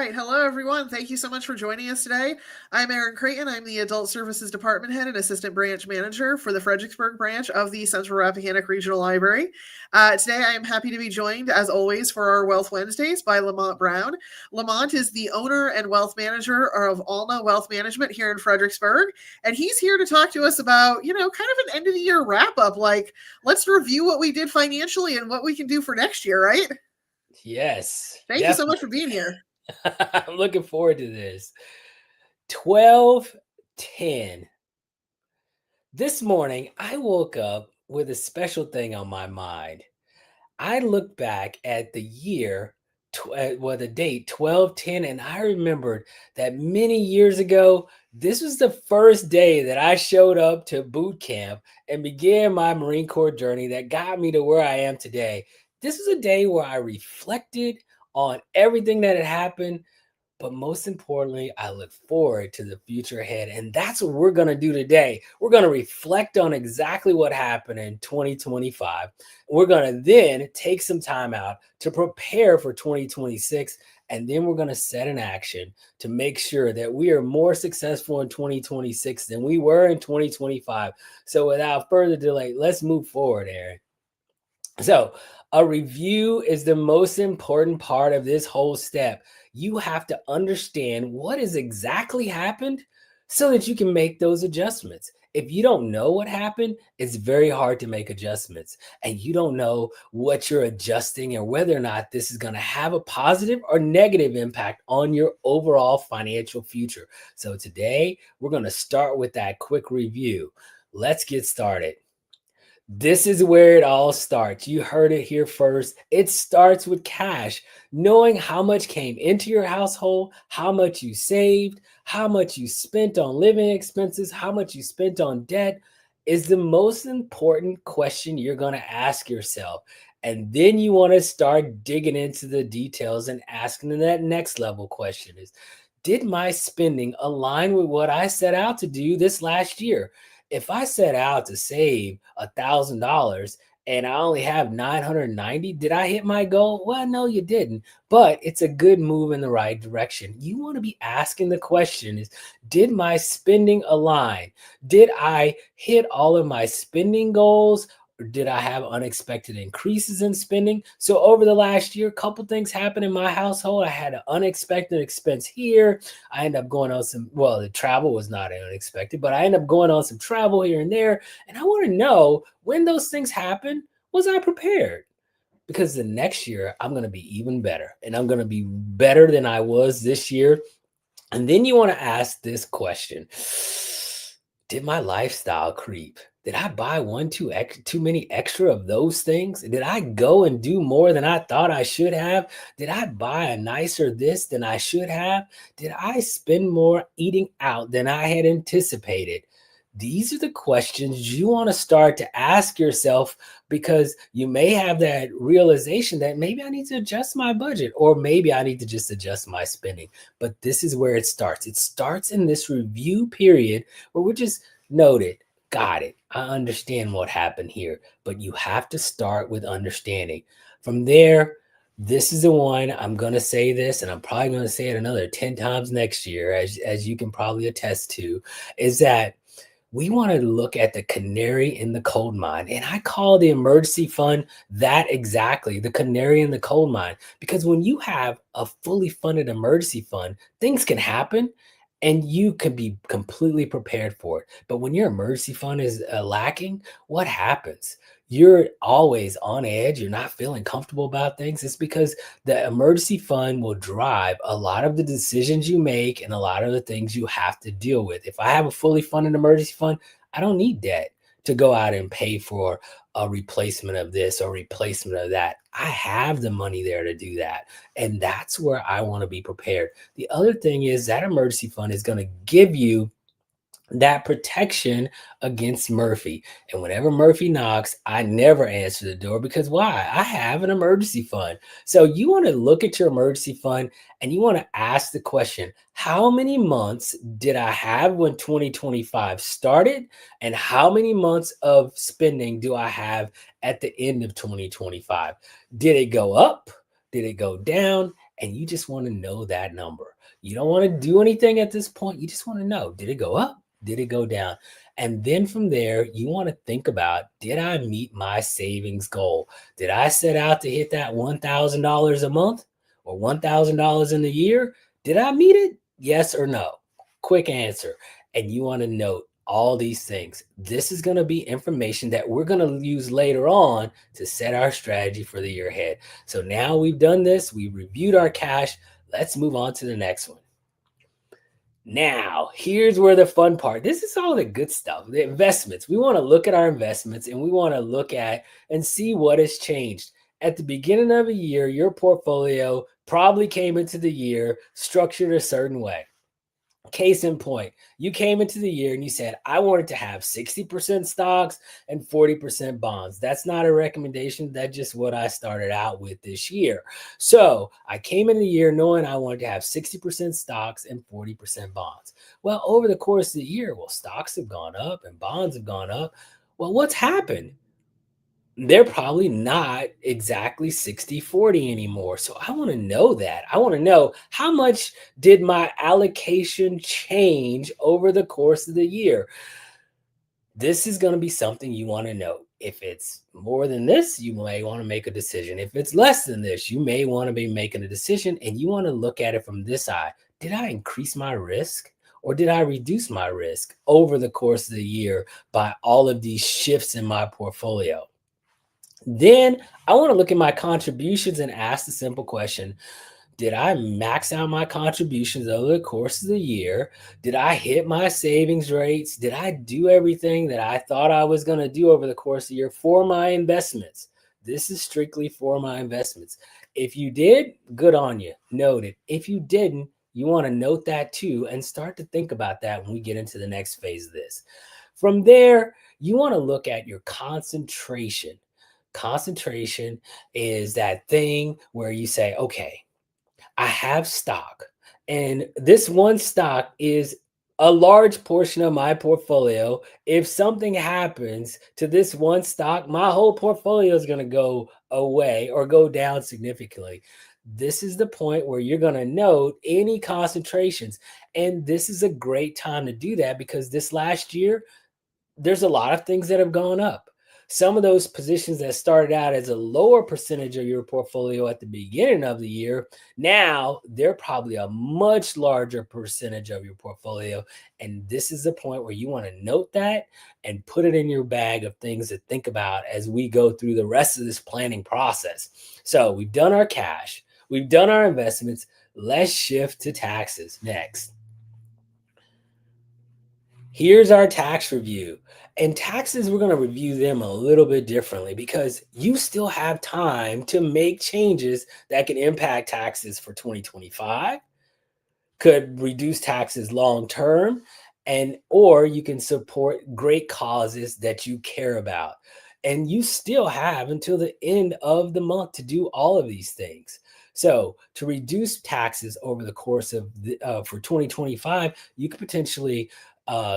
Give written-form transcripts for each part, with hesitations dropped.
right. Hello, everyone. Thank you so much for joining us today. I'm Erin Creighton. I'm the Adult Services Department Head and Assistant Branch Manager for the Fredericksburg branch of the Central Rappahannock Regional Library. Today, I am happy to be joined, as always, for our Wealth Wednesdays by Lamont Brown. Lamont is the owner and wealth manager of Alna Wealth Management here in Fredericksburg, and he's here to talk to us about, kind of an end of the year wrap up. Like, let's review what we did financially and what we can do for next year, right? Yes, Thank you so much for being definitely. here. I'm looking forward to this. 12:10. This morning, I woke up with a special thing on my mind. I looked back at the year, the date 12:10, and I remembered that many years ago, this was the first day that I showed up to boot camp and began my Marine Corps journey that got me to where I am today. This was a day where I reflected on everything that had happened, but most importantly, I look forward to the future ahead. And that's what we're going to do today. We're going to reflect on exactly what happened in 2025. We're going to then take some time out to prepare for 2026. And then we're going to set an action to make sure that we are more successful in 2026 than we were in 2025. So without further delay, let's move forward, Aaron. So, a review is the most important part of this whole step. You have to understand what has exactly happened so that you can make those adjustments. If you don't know what happened, it's very hard to make adjustments. And you don't know what you're adjusting or whether or not this is going to have a positive or negative impact on your overall financial future. So, today we're going to start with that quick review. Let's get started. This is where it all starts. You heard it here first. It starts with cash, knowing how much came into your household, how much you saved, how much you spent on living expenses, how much you spent on debt is the most important question you're going to ask yourself. And then you want to start digging into the details and asking that next level question is, did my spending align with what I set out to do this last year? If I set out to save $1,000 and I only have 990, did I hit my goal? Well, no, you didn't, but it's a good move in the right direction. You want to be asking the question is, did my spending align? Did I hit all of my spending goals? Or did I have unexpected increases in spending? So over the last year, a couple things happened in my household. I had an unexpected expense here. I ended up going on the travel was not unexpected, but I ended up going on some travel here and there. And I want to know when those things happen, was I prepared? Because the next year I'm going to be even better and I'm going to be better than I was this year. And then you want to ask this question. Did my lifestyle creep? Did I buy too many extra of those things? Did I go and do more than I thought I should have? Did I buy a nicer this than I should have? Did I spend more eating out than I had anticipated? These are the questions you want to start to ask yourself because you may have that realization that maybe I need to adjust my budget or maybe I need to just adjust my spending. But this is where it starts. It starts in this review period where we just noted, got it. I understand what happened here, but you have to start with understanding. From there, this is the one I'm going to say this, and I'm probably going to say it another 10 times next year, as you can probably attest to, is that we want to look at the canary in the coal mine. And I call the emergency fund that exactly, the canary in the coal mine. Because when you have a fully funded emergency fund, things can happen and you can be completely prepared for it. But when your emergency fund is lacking, what happens? You're always on edge. You're not feeling comfortable about things. It's because the emergency fund will drive a lot of the decisions you make and a lot of the things you have to deal with. If I have a fully funded emergency fund, I don't need debt to go out and pay for a replacement of this or replacement of that. I have the money there to do that. And that's where I want to be prepared. The other thing is that emergency fund is going to give you that protection against Murphy. And whenever Murphy knocks, I never answer the door because why? I have an emergency fund. So you want to look at your emergency fund and you want to ask the question, how many months did I have when 2025 started? And how many months of spending do I have at the end of 2025? Did it go up? Did it go down? and you just want to know that number. You don't want to do anything at this point. You just want to know, did it go up? Did it go down? And then from there, you want to think about, did I meet my savings goal? Did I set out to hit that $1,000 a month or $1,000 in a year? Did I meet it? Yes or no? Quick answer. And you want to note all these things. This is going to be information that we're going to use later on to set our strategy for the year ahead. So now we've done this, we've reviewed our cash. Let's move on to the next one. Now, here's where the fun part. This is all the good stuff, the investments. We want to look at our investments and we want to look at and see what has changed. At the beginning of a year, your portfolio probably came into the year structured a certain way. Case in point, you came into the year and you said, I wanted to have 60% stocks and 40% bonds. That's not a recommendation. That's just what I started out with this year. So I came into the year knowing I wanted to have 60% stocks and 40% bonds. Well, over the course of the year, stocks have gone up and bonds have gone up. Well, what's happened? They're probably not exactly 60-40 anymore. So I want to know that. I want to know, how much did my allocation change over the course of the year? This is going to be something you want to know. If it's more than this, you may want to make a decision. If it's less than this, you may want to be making a decision, and you want to look at it from this eye. Did I increase my risk? Or did I reduce my risk over the course of the year by all of these shifts in my portfolio? Then I want to look at my contributions and ask the simple question, did I max out my contributions over the course of the year? Did I hit my savings rates? Did I do everything that I thought I was going to do over the course of the year for my investments? This is strictly for my investments. If you did, good on you. Note it. If you didn't, you want to note that too and start to think about that when we get into the next phase of this. From there, you want to look at your concentration. Concentration is that thing where you say, okay, I have stock, and this one stock is a large portion of my portfolio. If something happens to this one stock, my whole portfolio is going to go away or go down significantly. This is the point where you're going to note any concentrations. And this is a great time to do that because this last year, there's a lot of things that have gone up. Some of those positions that started out as a lower percentage of your portfolio at the beginning of the year, now they're probably a much larger percentage of your portfolio. And this is the point where you want to note that and put it in your bag of things to think about as we go through the rest of this planning process. So we've done our cash, we've done our investments. Let's shift to taxes next. Here's our tax review. And taxes, we're going to review them a little bit differently because you still have time to make changes that can impact taxes for 2025, could reduce taxes long term, and or you can support great causes that you care about. And you still have until the end of the month to do all of these things. So to reduce taxes over the course of for 2025, you could potentially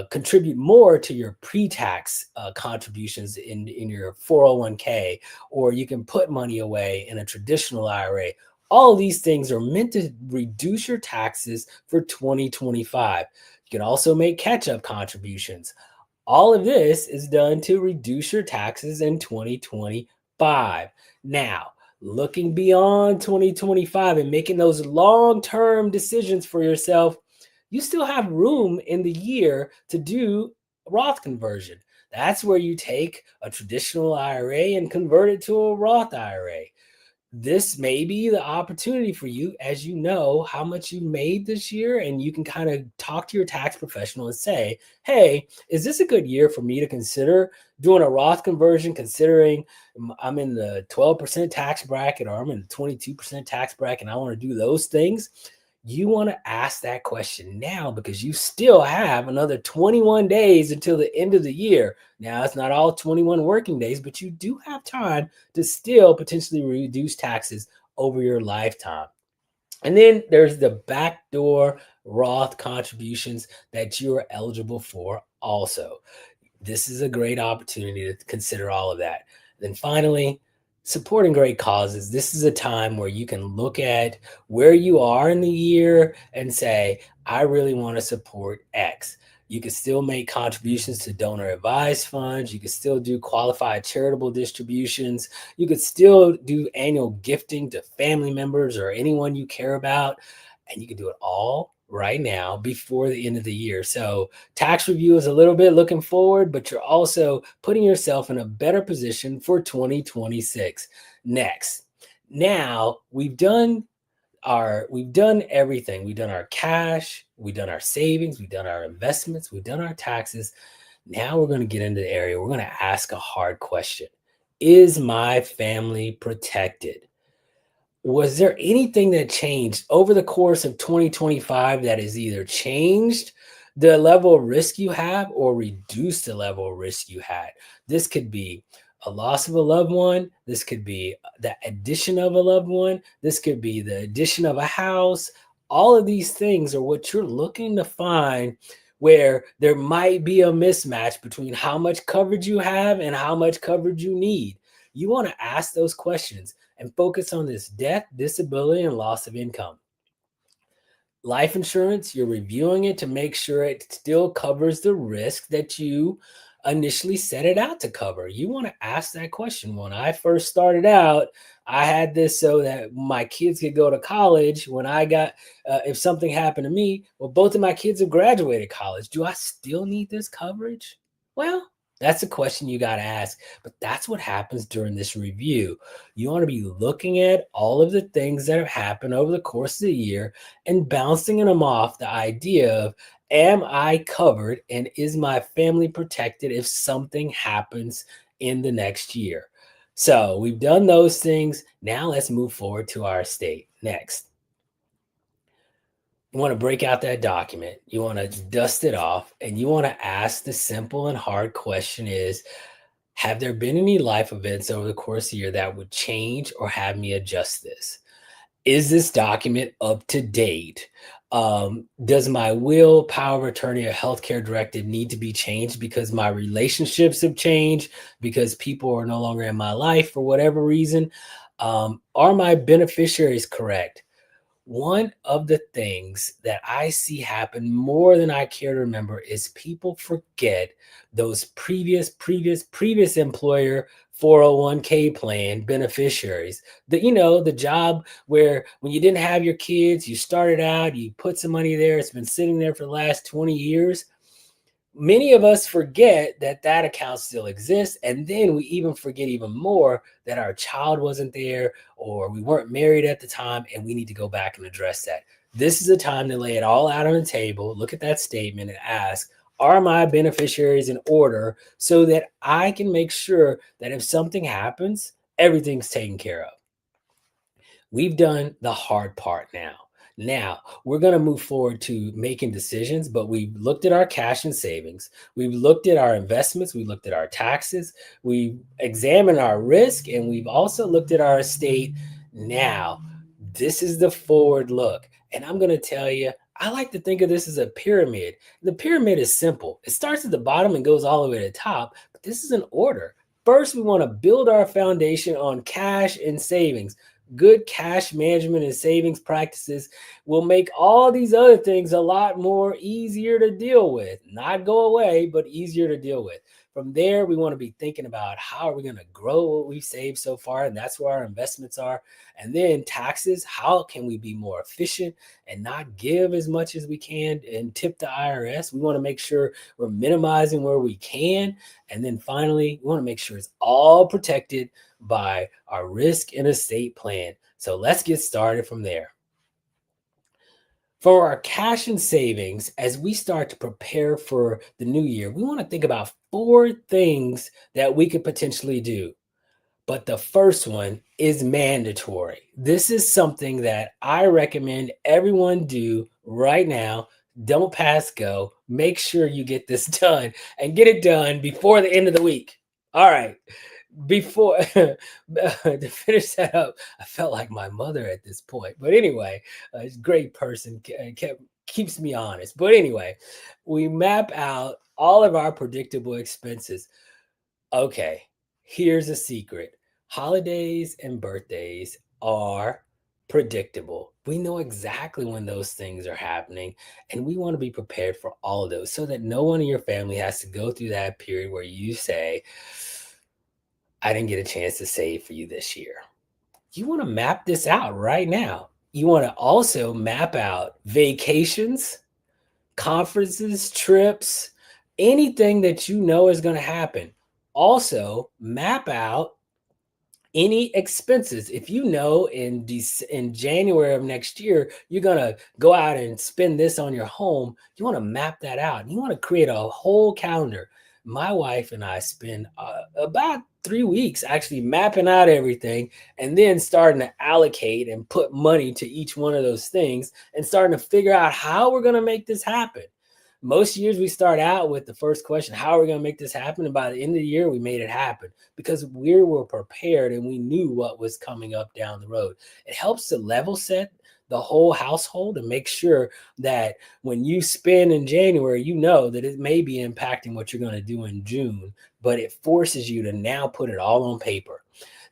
contribute more to your pre-tax contributions in your 401k, or you can put money away in a traditional IRA. All of these things are meant to reduce your taxes for 2025. You can also make catch-up contributions. All of this is done to reduce your taxes in 2025. Now, looking beyond 2025 and making those long-term decisions for yourself, you still have room in the year to do Roth conversion. That's where you take a traditional IRA and convert it to a Roth IRA. This may be the opportunity for you as you know how much you made this year, and you can kind of talk to your tax professional and say, hey, is this a good year for me to consider doing a Roth conversion, considering I'm in the 12% tax bracket or I'm in the 22% tax bracket and I want to do those things? You want to ask that question now because you still have another 21 days until the end of the year. Now, it's not all 21 working days, but you do have time to still potentially reduce taxes over your lifetime. And then there's the backdoor Roth contributions that you're eligible for also. This is a great opportunity to consider all of that. Then finally, supporting great causes, this is a time where you can look at where you are in the year and say, I really want to support X. You can still make contributions to donor advised funds. You can still do qualified charitable distributions. You could still do annual gifting to family members or anyone you care about. And you can do it all right now before the end of the year. So tax review is a little bit looking forward, but you're also putting yourself in a better position for 2026. Next, now we've done everything. We've done our cash, we've done our savings, we've done our investments, we've done our taxes. Now we're going to get into the area. We're going to ask a hard question. Is my family protected? Was there anything that changed over the course of 2025 that has either changed the level of risk you have or reduced the level of risk you had? This could be a loss of a loved one. This could be the addition of a loved one. This could be the addition of a house. All of these things are what you're looking to find where there might be a mismatch between how much coverage you have and how much coverage you need. You want to ask those questions and focus on this death, disability, and loss of income. Life insurance, you're reviewing it to make sure it still covers the risk that you initially set it out to cover. You want to ask that question. When I first started out, I had this so that my kids could go to college. When I got, if something happened to me, well, both of my kids have graduated college. Do I still need this coverage? Well, that's a question you got to ask, but that's what happens during this review. You want to be looking at all of the things that have happened over the course of the year and bouncing them off the idea of, am I covered and is my family protected if something happens in the next year? So we've done those things. Now let's move forward to our estate. Next, you want to break out that document. You want to dust it off and you want to ask the simple and hard question is, have there been any life events over the course of the year that would change or have me adjust this? Is this document up to date? Does my will, power of attorney, or healthcare directive need to be changed because my relationships have changed, because people are no longer in my life for whatever reason? Are my beneficiaries correct? One of the things that I see happen more than I care to remember is people forget those previous employer 401k plan beneficiaries. The job where when you didn't have your kids, you started out, you put some money there, it's been sitting there for the last 20 years. Many of us forget that that account still exists. And then we even forget even more that our child wasn't there or we weren't married at the time, and we need to go back and address that. This is a time to lay it all out on the table, look at that statement and ask, are my beneficiaries in order so that I can make sure that if something happens, everything's taken care of? We've done the hard part now. Now we're going to move forward to making decisions, but we've looked at our cash and savings. We've looked at our investments. We looked at our taxes. We've examined our risk, and we've also looked at our estate. Now, this is the forward look. And I'm going to tell you, I like to think of this as a pyramid. The pyramid is simple. It starts at the bottom and goes all the way to the top, but this is an order. First, we want to build our foundation on cash and savings. Good cash management and savings practices will make all these other things a lot more easier to deal with. Not go away, but easier to deal with. From there, we want to be thinking about how are we going to grow what we've saved so far, and that's where our investments are. And then taxes, how can we be more efficient and not give as much as we can and tip the IRS? We want to make sure we're minimizing where we can. And then finally, we want to make sure it's all protected by our risk and estate plan. So let's get started from there. For our cash and savings, as we start to prepare for the new year, we want to think about 4 things that we could potentially do. But the first one is mandatory. This is something that I recommend everyone do right now. Don't pass go. Make sure you get this done and get it done before the end of the week. All right. Before to finish that up, I felt like my mother at this point. But anyway, a great person keeps me honest. But anyway, we map out all of our predictable expenses. Okay, here's a secret. Holidays and birthdays are predictable. We know exactly when those things are happening, and we want to be prepared for all of those so that no one in your family has to go through that period where you say, I didn't get a chance to save for you this year. You want to map this out right now. You want to also map out vacations, conferences, trips, anything that you know is going to happen. Also, map out any expenses. If you know in January of next year, you're going to go out and spend this on your home, you want to map that out. And you want to create a whole calendar. My wife and I spend about 3 weeks actually mapping out everything and then starting to allocate and put money to each one of those things and starting to figure out how we're going to make this happen. Most years we start out with the first question, how are we going to make this happen? And by the end of the year, we made it happen because we were prepared and we knew what was coming up down the road. It helps to level set the whole household and make sure that when you spend in January, you know that it may be impacting what you're going to do in June, but it forces you to now put it all on paper.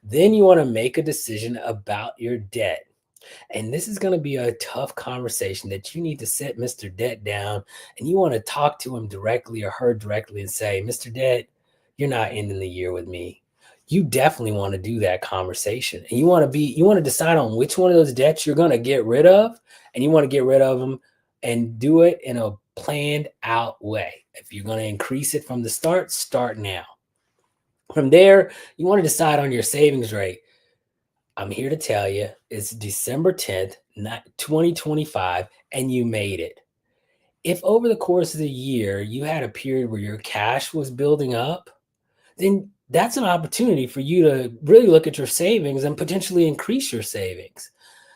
Then you want to make a decision about your debt. And this is going to be a tough conversation that you need to sit Mr. Debt down and you want to talk to him directly or her directly and say, Mr. Debt, you're not ending the year with me. You definitely want to do that conversation. And you want to decide on which one of those debts you're going to get rid of. And you want to get rid of them and do it in a planned out way. If you're going to increase it from the start now. From there, you want to decide on your savings rate. I'm here to tell you it's December 10th, 2025, and you made it. If over the course of the year you had a period where your cash was building up, then that's an opportunity for you to really look at your savings and potentially increase your savings.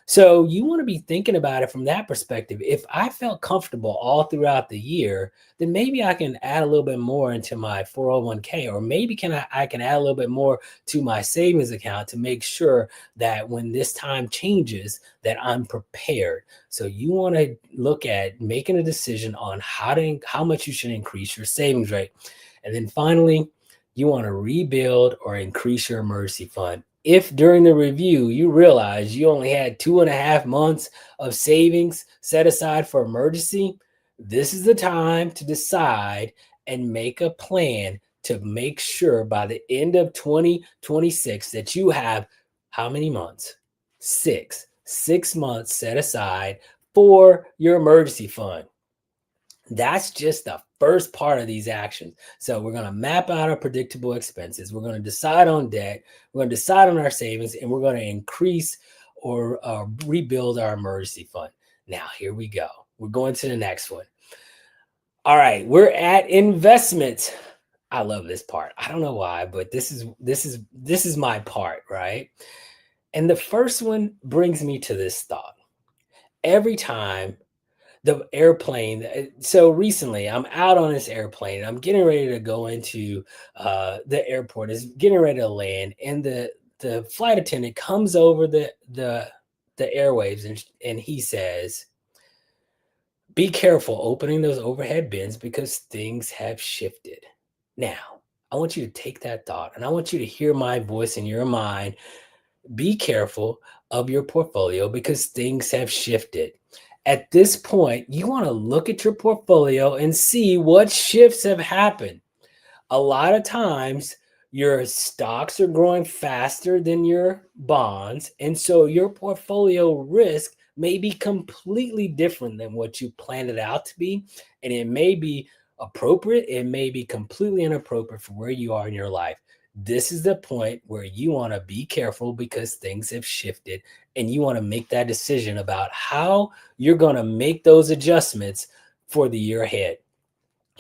So you want to be thinking about it from that perspective. If I felt comfortable all throughout the year, then maybe I can add a little bit more into my 401k, or maybe I can add a little bit more to my savings account to make sure that when this time changes, that I'm prepared. So you want to look at making a decision on how much you should increase your savings rate. And then finally, you want to rebuild or increase your emergency fund. If during the review you realize you only had 2.5 months of savings set aside for emergency, this is the time to decide and make a plan to make sure by the end of 2026 that you have how many months? 6 months set aside for your emergency fund. That's just the first part of these actions. So we're going to map out our predictable expenses. We're going to decide on debt. We're going to decide on our savings, and we're going to increase or rebuild our emergency fund. Now, here we go. We're going to the next one. All right, we're at investments. I love this part. I don't know why, but this is my part, right? And the first one brings me to this thought. Every time the airplane. So recently, I'm out on this airplane. I'm getting ready to go into the airport. Is getting ready to land, and the flight attendant comes over the airwaves, and he says, "Be careful opening those overhead bins because things have shifted." Now, I want you to take that thought, and I want you to hear my voice in your mind. Be careful of your portfolio because things have shifted. At this point, you want to look at your portfolio and see what shifts have happened. A lot of times, your stocks are growing faster than your bonds. And so your portfolio risk may be completely different than what you planned it out to be. And it may be appropriate. It may be completely inappropriate for where you are in your life. This is the point where you want to be careful because things have shifted and you want to make that decision about how you're going to make those adjustments for the year ahead.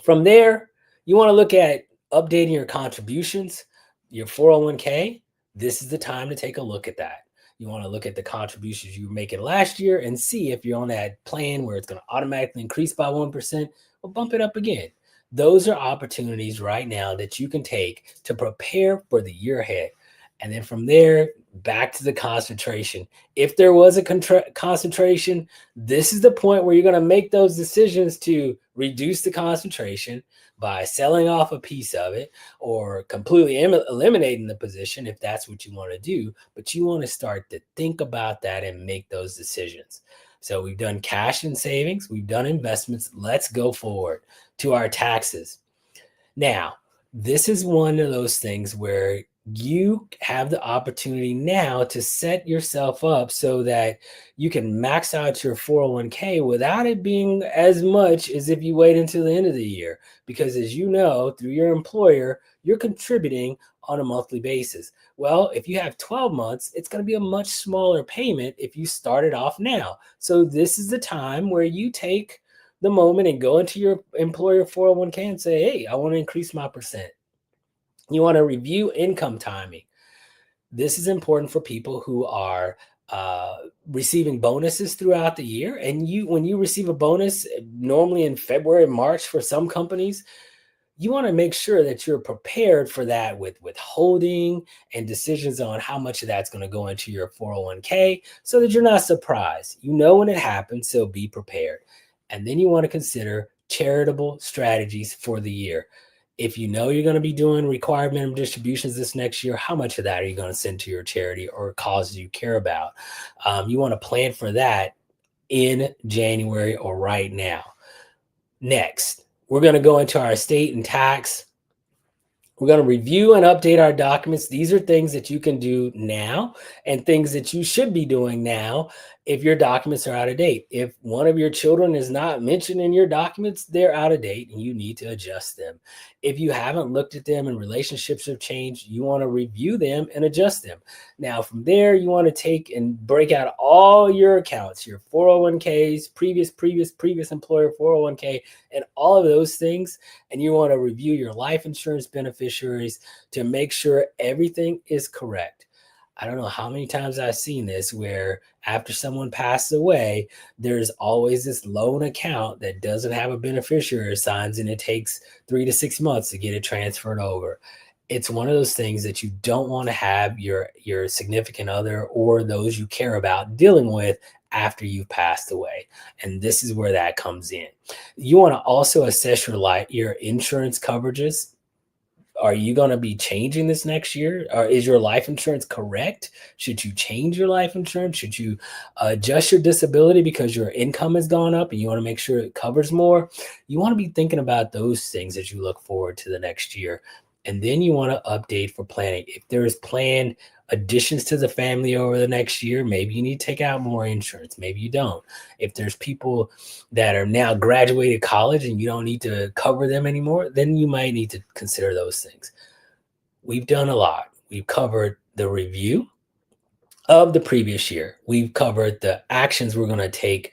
From there, you want to look at updating your contributions, your 401k. This is the time to take a look at that. You want to look at the contributions you were making last year and see if you're on that plan where it's going to automatically increase by 1% or bump it up again. Those are opportunities right now that you can take to prepare for the year ahead. And then from there, back to the concentration. If there was a concentration, this is the point where you're going to make those decisions to reduce the concentration by selling off a piece of it or completely eliminating the position if that's what you want to do. But you want to start to think about that and make those decisions. So we've done cash and savings, we've done investments. Let's go forward to our taxes. Now, this is one of those things where you have the opportunity now to set yourself up so that you can max out your 401k without it being as much as if you wait until the end of the year. Because as you know, through your employer, you're contributing on a monthly basis. Well, if you have 12 months, it's going to be a much smaller payment if you start it off now. So this is the time where you take the moment and go into your employer 401k and say, hey, I want to increase my percent. You want to review income timing. This is important for people who are receiving bonuses throughout the year. And when you receive a bonus, normally in February, March for some companies, you want to make sure that you're prepared for that with withholding and decisions on how much of that's going to go into your 401k so that you're not surprised. You know when it happens, so be prepared. And then you want to consider charitable strategies for the year. If you know you're going to be doing required minimum distributions this next year, how much of that are you going to send to your charity or causes you care about? You want to plan for that in January or right now. Next, we're going to go into our estate and tax. We're going to review and update our documents. These are things that you can do now and things that you should be doing now if your documents are out of date. If one of your children is not mentioned in your documents, they're out of date and you need to adjust them. If you haven't looked at them and relationships have changed, you want to review them and adjust them. Now, from there, you want to take and break out all your accounts, your 401ks, previous employer 401k, and all of those things. And you want to review your life insurance beneficiaries to make sure everything is correct. I don't know how many times I've seen this where after someone passes away, there's always this loan account that doesn't have a beneficiary assigned, and it takes 3 to 6 months to get it transferred over. It's one of those things that you don't want to have your significant other or those you care about dealing with after you've passed away. And this is where that comes in. You want to also assess your insurance coverages. Are you going to be changing this next year? Or is your life insurance correct? Should you change your life insurance? Should you adjust your disability because your income has gone up and you want to make sure it covers more? You want to be thinking about those things as you look forward to the next year. And then you want to update for planning. If there is planned additions to the family over the next year, maybe you need to take out more insurance. Maybe you don't. If there's people that are now graduated college and you don't need to cover them anymore, then you might need to consider those things. We've done a lot. We've covered the review of the previous year. We've covered the actions we're going to take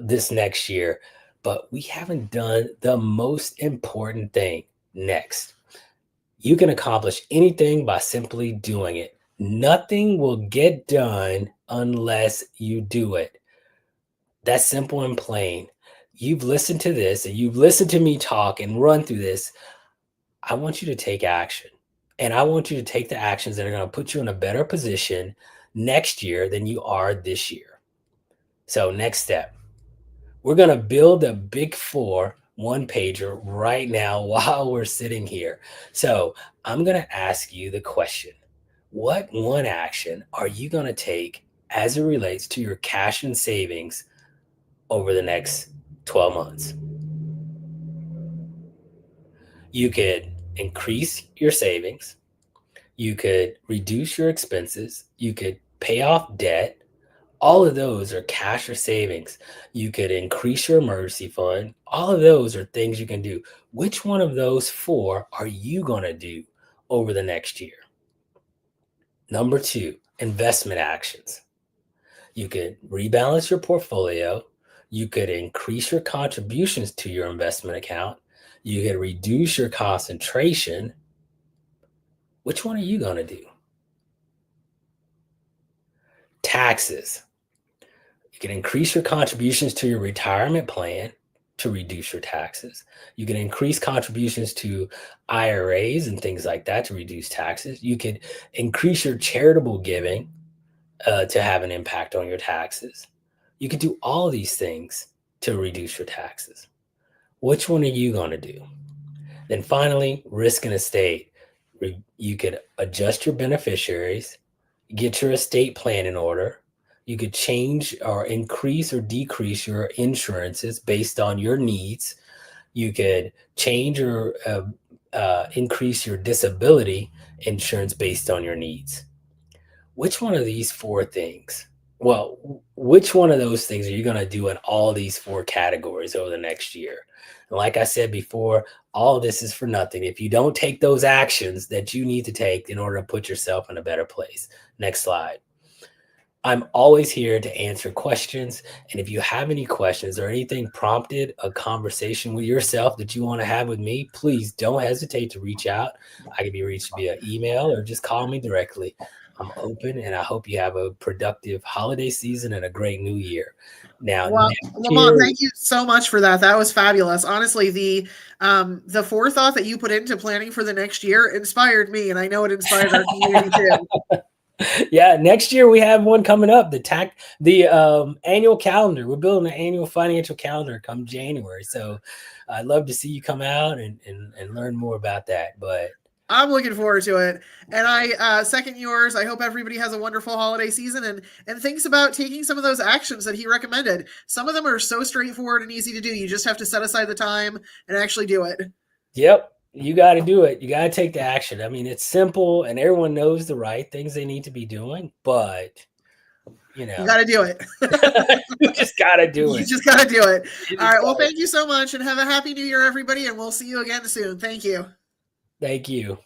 this next year, but we haven't done the most important thing next. You can accomplish anything by simply doing it. Nothing will get done unless you do it. That's simple and plain. You've listened to this and you've listened to me talk and run through this. I want you to take action. And I want you to take the actions that are going to put you in a better position next year than you are this year. So next step, we're going to build a big 4 one-pager right now while we're sitting here. So I'm going to ask you the question, what one action are you going to take as it relates to your cash and savings over the next 12 months? You could increase your savings. You could reduce your expenses. You could pay off debt. All of those are cash or savings. You could increase your emergency fund. All of those are things you can do. Which one of those 4 are you going to do over the next year? Number 2, investment actions. You could rebalance your portfolio. You could increase your contributions to your investment account. You could reduce your concentration. Which one are you going to do? Taxes. You can increase your contributions to your retirement plan. to reduce your taxes. You can increase contributions to IRAs and things like that to reduce taxes. You could increase your charitable giving to have an impact on your taxes. You can do all these things to reduce your taxes. Which one are you going to do? Then finally, risk and estate. You could adjust your beneficiaries, get your estate plan in order. You could change or increase or decrease your insurances based on your needs. You could change or increase your disability insurance based on your needs. Which one of these four things? Well, which one of those things are you going to do in all these four categories over the next year? And like I said before, all of this is for nothing if you don't take those actions that you need to take in order to put yourself in a better place. Next slide. I'm always here to answer questions. And if you have any questions or anything prompted a conversation with yourself that you want to have with me, please don't hesitate to reach out. I can be reached via email or just call me directly. I'm open, and I hope you have a productive holiday season and a great new year. Now, well, Lamont, thank you so much for that. That was fabulous. Honestly, the forethought that you put into planning for the next year inspired me, and I know it inspired our community too. Yeah, next year we have one coming up. The annual calendar. We're building an annual financial calendar come January. So I'd love to see you come out and learn more about that. But I'm looking forward to it. And I second yours. I hope everybody has a wonderful holiday season and thinks about taking some of those actions that he recommended. Some of them are so straightforward and easy to do. You just have to set aside the time and actually do it. Yep. You got to do it. You got to take the action. I mean, it's simple and everyone knows the right things they need to be doing, but you got to do it. You just got to do it. You just got to do it. All right. Well, thank you so much and have a happy new year, everybody. And we'll see you again soon. Thank you. Thank you.